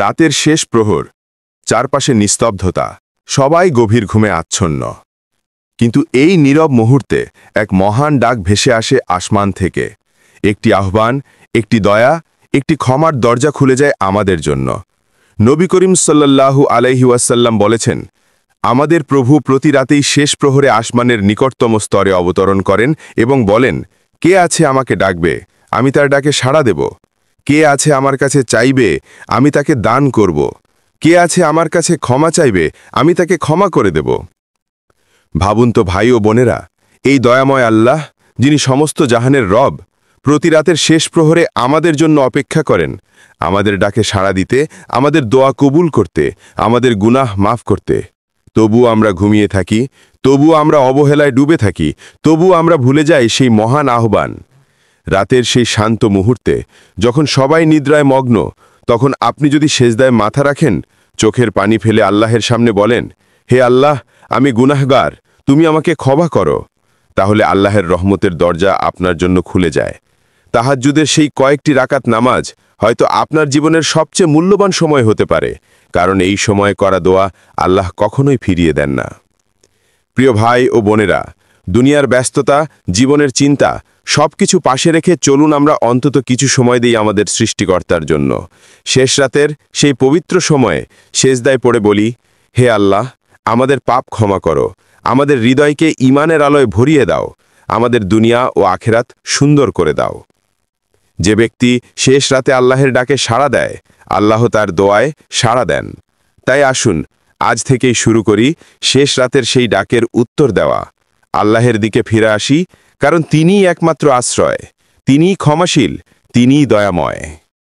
রাতের শেষ প্রহর, চারপাশে নিস্তব্ধতা, সবাই গভীর ঘুমে আচ্ছন্ন। কিন্তু এই নীরব মুহূর্তে এক মহান ডাক ভেসে আসে আসমান থেকে। একটি আহ্বান, একটি দয়া, একটি ক্ষমার দরজা খুলে যায় আমাদের জন্য। নবী করিম সাল্লাল্লাহু আলাইহি ওয়াসাল্লাম বলেছেন, আমাদের প্রভু প্রতি রাতেই শেষ প্রহরে আসমানের নিকটতম স্তরে অবতরণ করেন এবং বলেন, কে আছে আমাকে ডাকবে, আমি তার ডাকে সাড়া দেব। কে আছে আমার কাছে চাইবে, আমি তাকে দান করব। কে আছে আমার কাছে ক্ষমা চাইবে, আমি তাকে ক্ষমা করে দেব। ভাবুন তো ভাই ও বোনেরা, এই দয়াময় আল্লাহ, যিনি সমস্ত জাহানের রব, প্রতি রাতের শেষ প্রহরে আমাদের জন্য অপেক্ষা করেন, আমাদের ডাকে সাড়া দিতে, আমাদের দোয়া কবুল করতে, আমাদের গুনাহ মাফ করতে। তবু আমরা ঘুমিয়ে থাকি, তবু আমরা অবহেলায় ডুবে থাকি, তবু আমরা ভুলে যাই সেই মহান আহ্বান। রাতের সেই শান্ত মুহূর্তে, যখন সবাই নিদ্রায় মগ্ন, তখন আপনি যদি সেজদায় মাথা রাখেন, চোখের পানি ফেলে আল্লাহের সামনে বলেন, হে আল্লাহ, আমি গুনাহগার, তুমি আমাকে ক্ষমা করো, তাহলে আল্লাহের রহমতের দরজা আপনার জন্য খুলে যায়। তাহাজ্জুদের সেই কয়েকটি রাকাত নামাজ হয়তো আপনার জীবনের সবচেয়ে মূল্যবান সময় হতে পারে, কারণ এই সময় করা দোয়া আল্লাহ কখনোই ফিরিয়ে দেন না। প্রিয় ভাই ও বোনেরা, দুনিয়ার ব্যস্ততা, জীবনের চিন্তা সবকিছু পাশে রেখে চলুন আমরা অন্তত কিছু সময় দিই আমাদের সৃষ্টিকর্তার জন্য। শেষ রাতের সেই পবিত্র সময়ে সেজদায় পড়ে বলি, হে আল্লাহ, আমাদের পাপ ক্ষমা করো, আমাদের হৃদয়কে ঈমানের আলোয় ভরিয়ে দাও, আমাদের দুনিয়া ও আখেরাত সুন্দর করে দাও। যে ব্যক্তি শেষ রাতে আল্লাহের ডাকে সাড়া দেয়, আল্লাহ তার দোয়ায় সাড়া দেন। তাই আসুন আজ থেকেই শুরু করি শেষ রাতের সেই ডাকের উত্তর দেওয়া। আল্লাহের দিকে ফিরে আসি, কারণ তিনিই একমাত্র আশ্রয়, তিনিই ক্ষমাশীল, তিনিই দয়াময়।